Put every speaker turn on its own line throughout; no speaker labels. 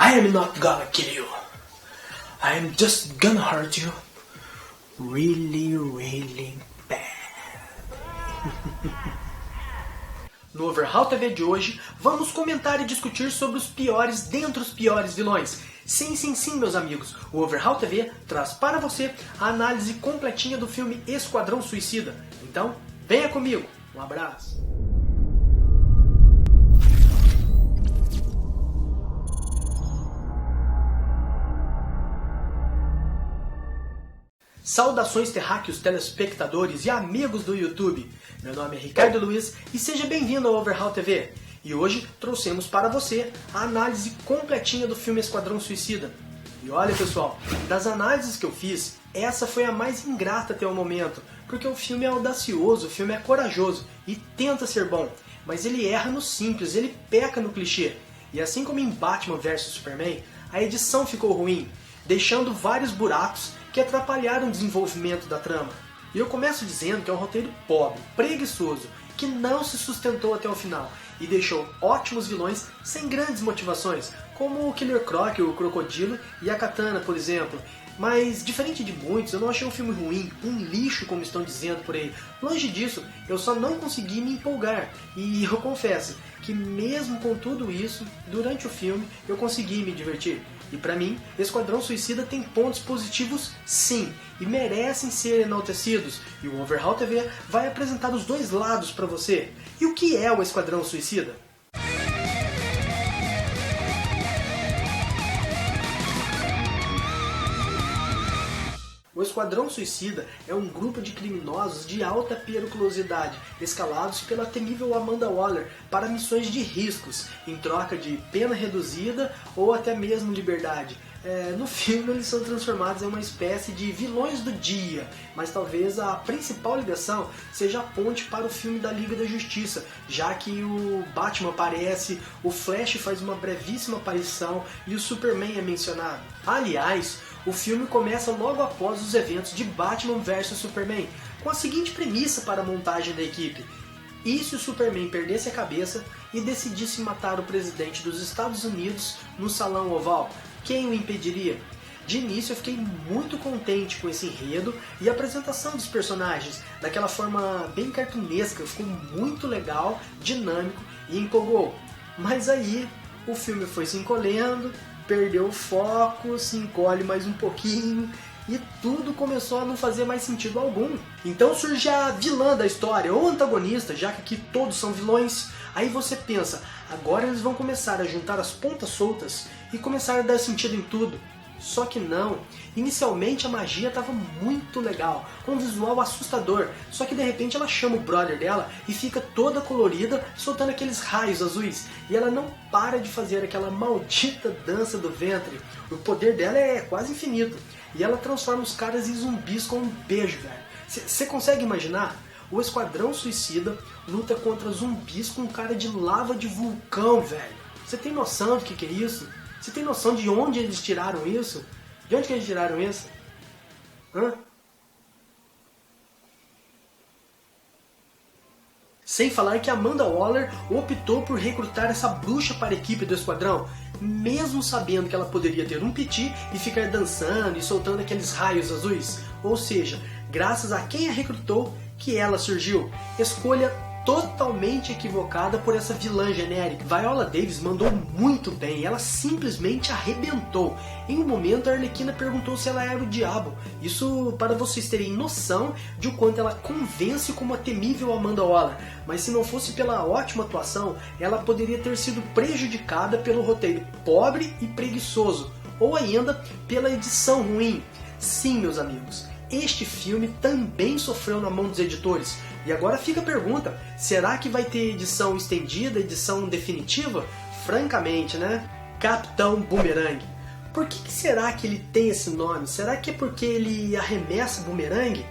I am not gonna kill you. I am just gonna hurt you really, really bad. No Overhaul TV de hoje, vamos comentar e discutir sobre os piores dentre os piores vilões. Sim, sim, sim, meus amigos, o Overhaul TV traz para você a análise completinha do filme Esquadrão Suicida. Então, venha comigo. Um abraço. Saudações terráqueos telespectadores e amigos do YouTube. Meu nome é Ricardo Luiz e seja bem-vindo ao Overhaul TV. E hoje trouxemos para você a análise completinha do filme Esquadrão Suicida. E olha pessoal, das análises que eu fiz, essa foi a mais ingrata até o momento, porque o filme é audacioso, o filme é corajoso e tenta ser bom, mas ele erra no simples, ele peca no clichê. E assim como em Batman vs Superman, a edição ficou ruim, deixando vários buracos que atrapalharam o desenvolvimento da trama. E eu começo dizendo que é um roteiro pobre, preguiçoso, que não se sustentou até o final e deixou ótimos vilões sem grandes motivações, como o Killer Croc, o Crocodilo e a Katana, por exemplo. Mas, diferente de muitos, eu não achei um filme ruim, um lixo como estão dizendo por aí. Longe disso, eu só não consegui me empolgar. E eu confesso que mesmo com tudo isso, durante o filme, eu consegui me divertir. E pra mim, Esquadrão Suicida tem pontos positivos sim, e merecem ser enaltecidos. E o Overhaul TV vai apresentar os dois lados pra você. E o que é o Esquadrão Suicida? O Esquadrão Suicida é um grupo de criminosos de alta periculosidade, escalados pela temível Amanda Waller para missões de riscos, em troca de pena reduzida ou até mesmo liberdade. No filme eles são transformados em uma espécie de vilões do dia, mas talvez a principal ligação seja a ponte para o filme da Liga da Justiça, já que o Batman aparece, o Flash faz uma brevíssima aparição e o Superman é mencionado. Aliás, o filme começa logo após os eventos de Batman vs Superman, com a seguinte premissa para a montagem da equipe: e se o Superman perdesse a cabeça e decidisse matar o presidente dos Estados Unidos no Salão Oval? Quem o impediria? De início eu fiquei muito contente com esse enredo e a apresentação dos personagens, daquela forma bem cartunesca, ficou muito legal, dinâmico e empolgou. Mas aí o filme foi se encolhendo, perdeu o foco, se encolhe mais um pouquinho e tudo começou a não fazer mais sentido algum. Então surge a vilã da história, ou antagonista, já que aqui todos são vilões. Aí você pensa, agora eles vão começar a juntar as pontas soltas e começar a dar sentido em tudo. Só que não. Inicialmente a magia estava muito legal, com um visual assustador, só que de repente ela chama o brother dela e fica toda colorida, soltando aqueles raios azuis, e ela não para de fazer aquela maldita dança do ventre. O poder dela é quase infinito, e ela transforma os caras em zumbis com um beijo, velho. Você consegue imaginar? O Esquadrão Suicida luta contra zumbis com cara de lava de vulcão, velho. Você tem noção do que é isso? Você tem noção de onde eles tiraram isso? De onde que eles tiraram isso? Hã? Sem falar que Amanda Waller optou por recrutar essa bruxa para a equipe do Esquadrão, mesmo sabendo que ela poderia ter um piti e ficar dançando e soltando aqueles raios azuis. Ou seja, graças a quem a recrutou que ela surgiu. Escolha totalmente equivocada por essa vilã genérica. Viola Davis mandou muito bem, ela simplesmente arrebentou. Em um momento a Arlequina perguntou se ela era o diabo. Isso para vocês terem noção de o quanto ela convence como a temível Amanda Waller. Mas se não fosse pela ótima atuação, ela poderia ter sido prejudicada pelo roteiro pobre e preguiçoso, ou ainda pela edição ruim. Sim, meus amigos, este filme também sofreu na mão dos editores. E agora fica a pergunta, será que vai ter edição estendida, edição definitiva? Francamente, né? Capitão Boomerang. Por que será que ele tem esse nome? Será que é porque ele arremessa boomerang?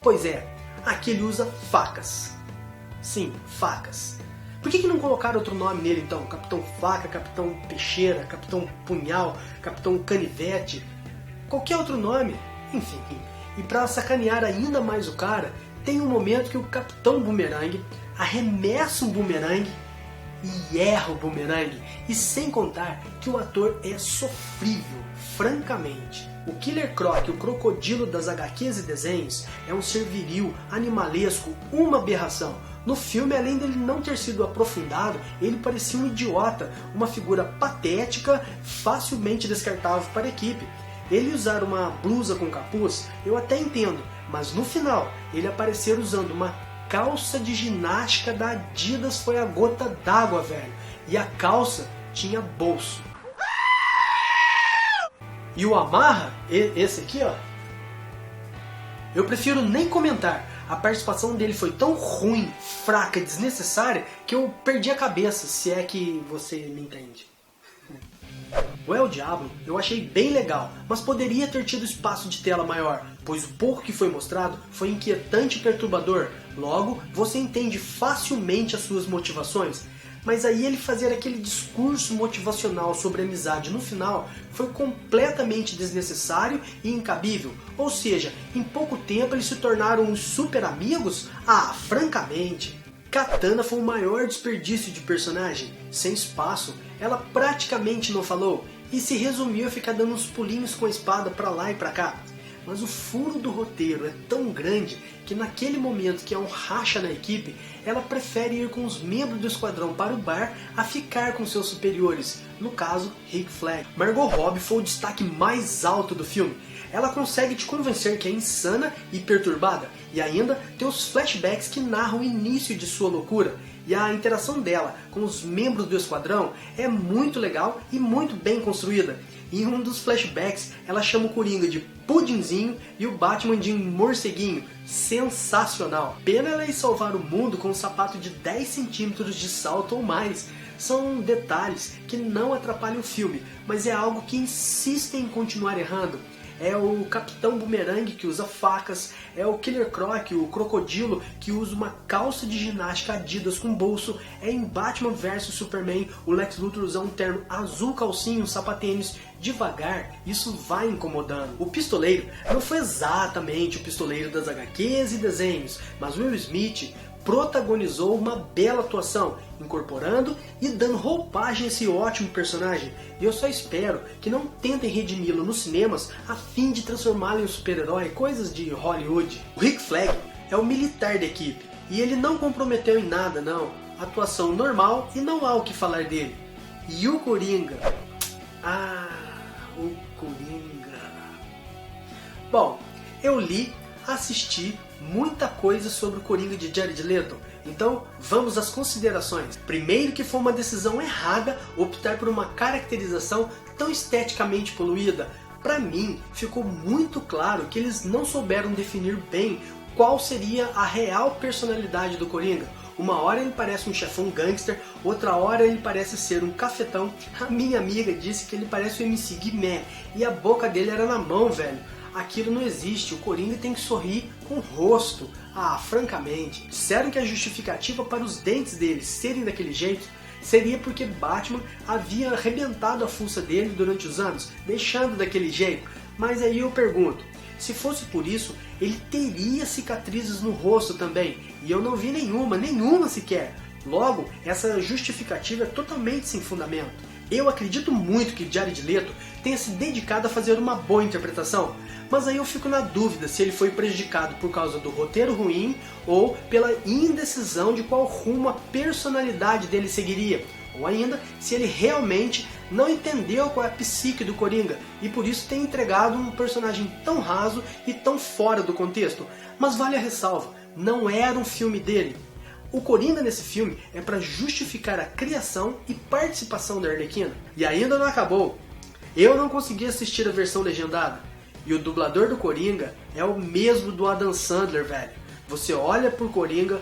Pois é, aqui ele usa facas. Sim, facas. Por que não colocaram outro nome nele então? Capitão Faca, Capitão Peixeira, Capitão Punhal, Capitão Canivete? Qualquer outro nome? Enfim. E para sacanear ainda mais o cara, tem um momento que o Capitão Boomerang arremessa um boomerang e erra o bumerangue, e sem contar que o ator é sofrível, francamente. O Killer Croc, o crocodilo das HQs e desenhos, é um ser viril, animalesco, uma aberração. No filme, além dele não ter sido aprofundado, ele parecia um idiota, uma figura patética, facilmente descartável para a equipe. Ele usar uma blusa com capuz, eu até entendo, mas no final, ele aparecer usando uma calça de ginástica da Adidas foi a gota d'água, velho. E a calça tinha bolso. E o Amarra, esse aqui, ó, eu prefiro nem comentar. A participação dele foi tão ruim, fraca, desnecessária, que eu perdi a cabeça, se é que você me entende. O El Diablo eu achei bem legal, mas poderia ter tido espaço de tela maior, pois o pouco que foi mostrado foi inquietante e perturbador. Logo, você entende facilmente as suas motivações. Mas aí ele fazer aquele discurso motivacional sobre amizade no final foi completamente desnecessário e incabível. Ou seja, em pouco tempo eles se tornaram uns super amigos? Ah, francamente. Katana foi o maior desperdício de personagem. Sem espaço, ela praticamente não falou e se resumiu a ficar dando uns pulinhos com a espada pra lá e pra cá. Mas o furo do roteiro é tão grande que naquele momento que há um racha na equipe, ela prefere ir com os membros do esquadrão para o bar a ficar com seus superiores, no caso, Rick Flag. Margot Robbie foi o destaque mais alto do filme. Ela consegue te convencer que é insana e perturbada, e ainda tem os flashbacks que narram o início de sua loucura. E a interação dela com os membros do esquadrão é muito legal e muito bem construída. Em um dos flashbacks, ela chama o Coringa de Pudinzinho e o Batman de Morceguinho. Sensacional! Pena ela ir salvar o mundo com um sapato de 10 centímetros de salto ou mais. São detalhes que não atrapalham o filme, mas é algo que insistem em continuar errando. É o Capitão Boomerang que usa facas, é o Killer Croc, o crocodilo, que usa uma calça de ginástica Adidas com bolso, é em Batman vs Superman o Lex Luthor usar um terno azul calcinho, sapatênis devagar, isso vai incomodando. O pistoleiro não foi exatamente o pistoleiro das HQs e desenhos, mas Will Smith protagonizou uma bela atuação, incorporando e dando roupagem a esse ótimo personagem. E eu só espero que não tentem redimi-lo nos cinemas a fim de transformá-lo em um super-herói, coisas de Hollywood. O Rick Flag é o militar da equipe, e ele não comprometeu em nada não. Atuação normal e não há o que falar dele. E o Coringa? O Coringa... Bom, eu li, assisti muita coisa sobre o Coringa de Jared Leto, então vamos às considerações. Primeiro, que foi uma decisão errada optar por uma caracterização tão esteticamente poluída. Para mim, ficou muito claro que eles não souberam definir bem qual seria a real personalidade do Coringa. Uma hora ele parece um chefão gangster, outra hora ele parece ser um cafetão. A minha amiga disse que ele parece o MC Guimé, e a boca dele era na mão, velho. Aquilo não existe, o Coringa tem que sorrir com o rosto. Francamente, disseram que a justificativa para os dentes dele serem daquele jeito seria porque Batman havia arrebentado a fuça dele durante os anos, deixando daquele jeito. Mas aí eu pergunto, se fosse por isso, ele teria cicatrizes no rosto também, e eu não vi nenhuma sequer. Logo, essa justificativa é totalmente sem fundamento. Eu acredito muito que Jared Leto tenha se dedicado a fazer uma boa interpretação, mas aí eu fico na dúvida se ele foi prejudicado por causa do roteiro ruim ou pela indecisão de qual rumo a personalidade dele seguiria, ou ainda se ele realmente não entendeu qual é a psique do Coringa e por isso tem entregado um personagem tão raso e tão fora do contexto. Mas vale a ressalva, não era um filme dele. O Coringa nesse filme é para justificar a criação e participação da Arlequina. E ainda não acabou. Eu não consegui assistir a versão legendada. E o dublador do Coringa é o mesmo do Adam Sandler, velho. Você olha pro Coringa,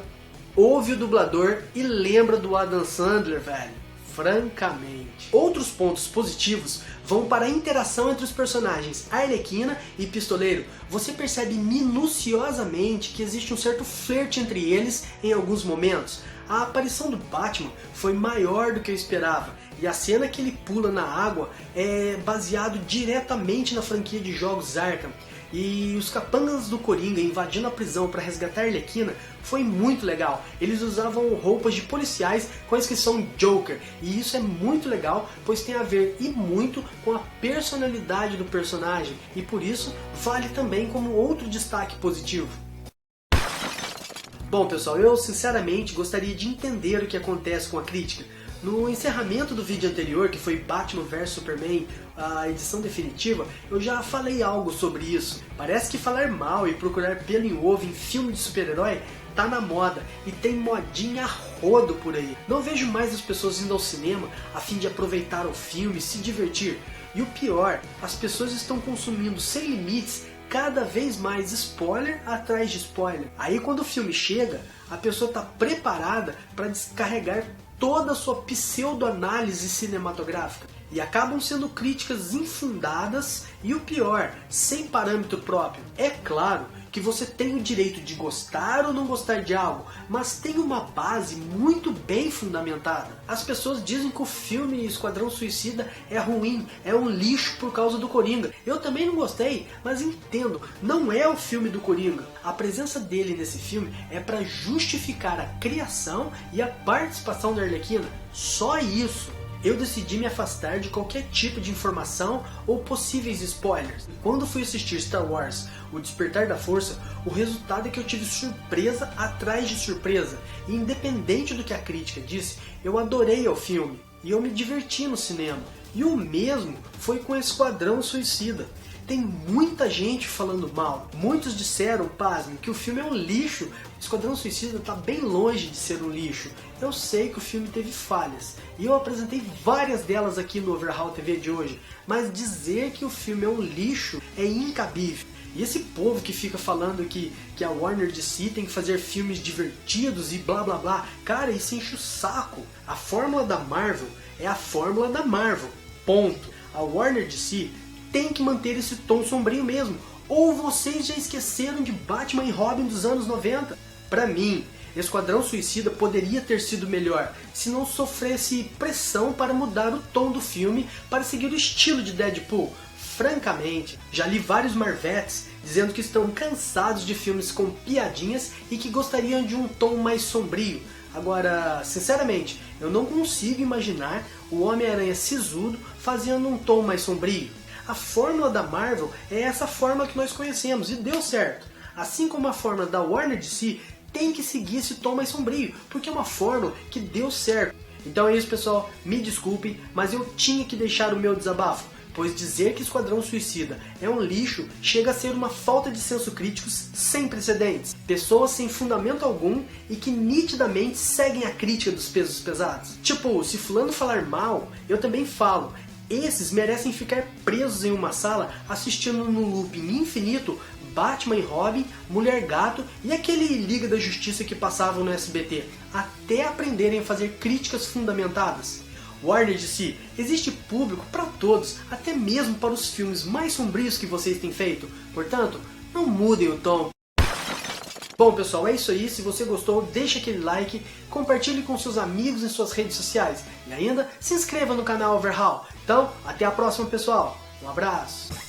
ouve o dublador e lembra do Adam Sandler, velho. Francamente. Outros pontos positivos vão para a interação entre os personagens Arlequina e Pistoleiro. Você percebe minuciosamente que existe um certo flerte entre eles em alguns momentos. A aparição do Batman foi maior do que eu esperava. E a cena que ele pula na água é baseado diretamente na franquia de jogos Arkham. E os capangas do Coringa invadindo a prisão para resgatar a Arlequina foi muito legal. Eles usavam roupas de policiais com a inscrição Joker. E isso é muito legal, pois tem a ver e muito com a personalidade do personagem. E por isso vale também como outro destaque positivo. Bom pessoal, eu sinceramente gostaria de entender o que acontece com a crítica. No encerramento do vídeo anterior, que foi Batman vs Superman, a edição definitiva, eu já falei algo sobre isso. Parece que falar mal e procurar pelo em ovo em filme de super-herói tá na moda e tem modinha a rodo por aí. Não vejo mais as pessoas indo ao cinema a fim de aproveitar o filme e se divertir. E o pior, as pessoas estão consumindo sem limites cada vez mais spoiler atrás de spoiler. Aí quando o filme chega, a pessoa está preparada para descarregar toda a sua pseudo-análise cinematográfica. E acabam sendo críticas infundadas e o pior, sem parâmetro próprio. É claro que você tem o direito de gostar ou não gostar de algo, mas tem uma base muito bem fundamentada. As pessoas dizem que o filme Esquadrão Suicida é ruim, é um lixo por causa do Coringa. Eu também não gostei, mas entendo, não é o filme do Coringa. A presença dele nesse filme é para justificar a criação e a participação da Arlequina. Só isso. Eu decidi me afastar de qualquer tipo de informação ou possíveis spoilers. Quando fui assistir Star Wars, O Despertar da Força, o resultado é que eu tive surpresa atrás de surpresa. E independente do que a crítica disse, eu adorei o filme e eu me diverti no cinema. E o mesmo foi com Esquadrão Suicida. Tem muita gente falando mal. Muitos disseram, pasmem, que o filme é um lixo. Esquadrão Suicida está bem longe de ser um lixo. Eu sei que o filme teve falhas. E eu apresentei várias delas aqui no Overhaul TV de hoje. Mas dizer que o filme é um lixo é incabível. E esse povo que fica falando que a Warner DC tem que fazer filmes divertidos e blá blá blá. Cara, isso enche o saco. A fórmula da Marvel é a fórmula da Marvel. Ponto. A Warner DC tem que manter esse tom sombrio mesmo. Ou vocês já esqueceram de Batman e Robin dos anos 90? Pra mim, Esquadrão Suicida poderia ter sido melhor se não sofresse pressão para mudar o tom do filme para seguir o estilo de Deadpool. Francamente, já li vários Marvetes dizendo que estão cansados de filmes com piadinhas e que gostariam de um tom mais sombrio. Agora, sinceramente, eu não consigo imaginar o Homem-Aranha sisudo fazendo um tom mais sombrio. A fórmula da Marvel é essa fórmula que nós conhecemos e deu certo. Assim como a fórmula da Warner DC tem que seguir esse tom mais sombrio, porque é uma fórmula que deu certo. Então é isso pessoal, me desculpem, mas eu tinha que deixar o meu desabafo, pois dizer que Esquadrão Suicida é um lixo chega a ser uma falta de senso crítico sem precedentes. Pessoas sem fundamento algum e que nitidamente seguem a crítica dos pesos pesados. Tipo, se fulano falar mal, eu também falo. Esses merecem ficar presos em uma sala assistindo no looping infinito Batman e Robin, Mulher Gato e aquele Liga da Justiça que passavam no SBT, até aprenderem a fazer críticas fundamentadas. Warner DC, existe público para todos, até mesmo para os filmes mais sombrios que vocês têm feito, portanto, não mudem o tom. Bom pessoal, é isso aí, se você gostou, deixa aquele like, compartilhe com seus amigos em suas redes sociais e ainda se inscreva no canal Overhaul. Então, até a próxima pessoal, um abraço!